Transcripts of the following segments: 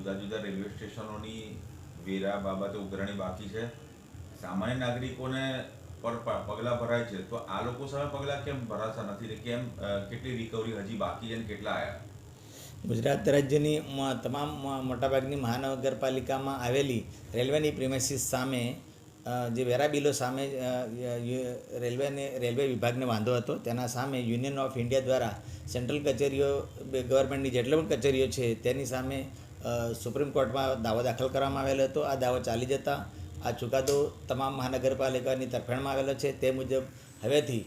જુદા જુદા રેલવે સ્ટેશનોની વેરા બાબતે ઉઘરાણી બાકી છે. સામાન્ય નાગરિકોને પર પગલાં ભરાય છે, તો આ લોકો સામે પગલાં કેમ ભરાતા નથી? કેમ કેટલી રિકવરી હજી બાકી છે અને કેટલા આવ્યા? ગુજરાત રાજ્યની તમામ મોટાભાગની મહાનગરપાલિકામાં આવેલી રેલવેની પ્રિમાઇસીસ સામે જે વેરા બિલો સામે રેલવે વિભાગને વાંધો હતો, તેના સામે યુનિયન ઓફ ઇન્ડિયા દ્વારા સેન્ટ્રલ કચેરીઓ, ગવર્મેન્ટની જેટલી પણ કચેરીઓ છે તેની સામે સુપ્રીમ કોર્ટમાં દાવો દાખલ કરવામાં આવેલો હતો. આ દાવો ચાલી જતા આ ચુકાદો તમામ મહાનગરપાલિકાની તરફેણમાં આવેલો છે. તે મુજબ હવેથી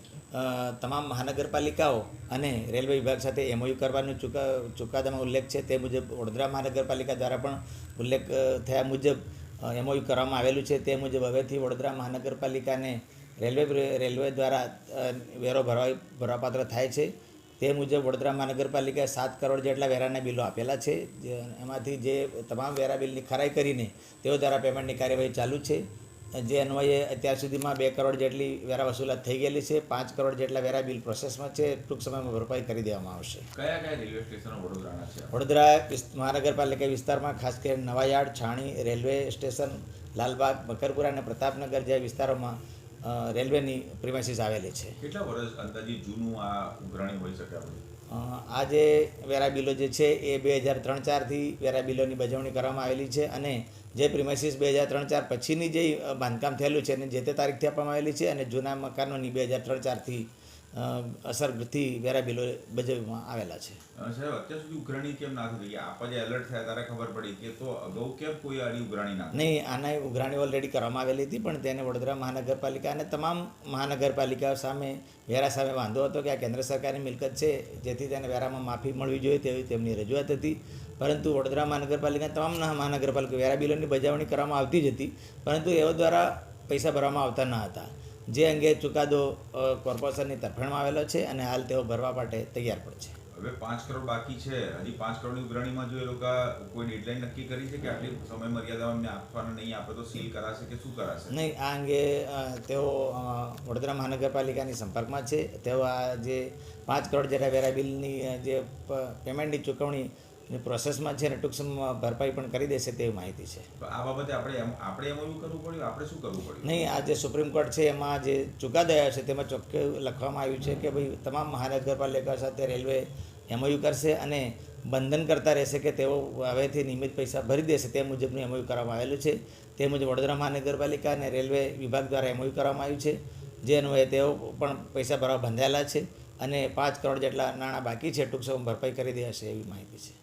તમામ મહાનગરપાલિકાઓ અને રેલવે વિભાગ સાથે એમઓયુ કરવાનો ચુકાદામાં ઉલ્લેખ છે. તે મુજબ વડોદરા મહાનગરપાલિકા દ્વારા પણ ઉલ્લેખ થયા મુજબ એમઓયુ કરવામાં આવેલું છે. તે મુજબ હવેથી વડોદરા મહાનગરપાલિકાને રેલવે દ્વારા વેરો ભરવાપાત્ર થાય છે. તે મુજબ વડોદરા મહાનગરપાલિકાએ 7 કરોડ જેટલા વેરાના બિલો આપેલા છે. એમાંથી જે તમામ વેરા બિલની ખરાઈ કરીને તેઓ દ્વારા પેમેન્ટની કાર્યવાહી ચાલુ છે. જે અન્વયે અત્યાર સુધીમાં 2 કરોડ જેટલી વેરા વસૂલાત થઈ ગયેલી છે. 5 કરોડ જેટલા વેરા બિલ પ્રોસેસમાં છે. ટૂંક સમયમાં ભરપાઈ કરી દેવામાં આવશે. કયા કયા રેલવે સ્ટેશનો વડોદરાના છે? વડોદરા મહાનગરપાલિકા વિસ્તારમાં ખાસ કરીને નવાયાર્ડ, છાણી રેલવે સ્ટેશન, લાલબાગ, મકરપુરા અને પ્રતાપનગર જેવા વિસ્તારોમાં રેલવેની પ્રિમાઇસીસ આવેલી છે. કેટલા વર્ષ અંદાજિત જૂનું આ ઉઘરાણી હોઈ શકે? આ જે વેરા બિલો જે છે એ 2003-04થી વેરા બિલોની બજવણી કરવામાં આવેલી છે અને જે પ્રિમાઇસીસ 2003-04 પછીની જે બાંધકામ થયેલું છે અને જે તે તારીખથી આપવામાં આવેલી છે અને જૂના મકાનોની 2003-04થી અસરથી વેરા બિલો બજવવામાં આવેલા છે. સાહેબ, અત્યાર સુધી ઉઘરાણી કેમ ના થઈ? આપણે જે એલર્ટ થયા ત્યારે ખબર પડી કે તો અગાઉ કેમ કોઈ આની ઉઘરાણી ના? નહીં, આના ઉઘરાણી ઓલરેડી કરવામાં આવેલી હતી, પણ તેને વડોદરા મહાનગરપાલિકા અને તમામ મહાનગરપાલિકાઓ સામે વેરા સામે વાંધો હતો કે આ કેન્દ્ર સરકારની મિલકત છે, જેથી તેને વેરામાં માફી મળવી જોઈએ તેવી તેમની રજૂઆત હતી. પરંતુ વડોદરા મહાનગરપાલિકા તમામ મહાનગરપાલિકા વેરા બિલોની બજાવણી કરવામાં આવતી જ હતી, પરંતુ એઓ દ્વારા પૈસા ભરવામાં આવતા ન હતા. જે અંગે ચુકાદો કોર્પોરેશનની તરફેણમાં આવેલો છે અને હાલ તેઓ ભરવા માટે તૈયાર પણ છે. હવે 5 કરોડ બાકી છે. હજી 5 કરોડની ઉઘરાણીમાં જો એ લોકો કોઈ ડેડલાઇન નક્કી કરી છે કે આટલી સમય મર્યાદામાં અમને આપવાના નહીં આપે તો સીલ કરાશે કે શું કરાશે? નહીં, આ અંગે તેઓ વડોદરા મહાનગરપાલિકાની સંપર્કમાં છે. તેઓ આ જે 5 કરોડ જેટલા વેરા બિલની જે પેમેન્ટની ચૂકવણી પ્રોસેસમાં છે અને ટૂંક સમયમાં ભરપાઈ પણ કરી દેશે તેવી માહિતી છે. તો આ બાબતે આપણે એમઓયુ કરવું પડ્યું? આપણે શું કરવું પડ્યું? નહીં, આ જે સુપ્રીમ કોર્ટ છે એમાં જે ચુકાદો આવ્યો છે તેમાં ચોખ્ખું લખવામાં આવ્યું છે કે ભાઈ તમામ મહાનગરપાલિકા સાથે રેલવે એમઓયુ કરશે અને બંધન કરતા રહેશે કે તેઓ હવેથી નિયમિત પૈસા ભરી દેશે. તે મુજબનું એમઓયુ કરવામાં આવેલું છે. તે મુજબ વડોદરા મહાનગરપાલિકા અને રેલવે વિભાગ દ્વારા એમઓયુ કરવામાં આવ્યું છે. જે અન્વયે તેઓ પણ પૈસા ભરવા બંધાયેલા છે અને 5 કરોડ જેટલા નાણાં બાકી છે. ટૂંક સમયમાં ભરપાઈ કરી દેશે એવી માહિતી છે.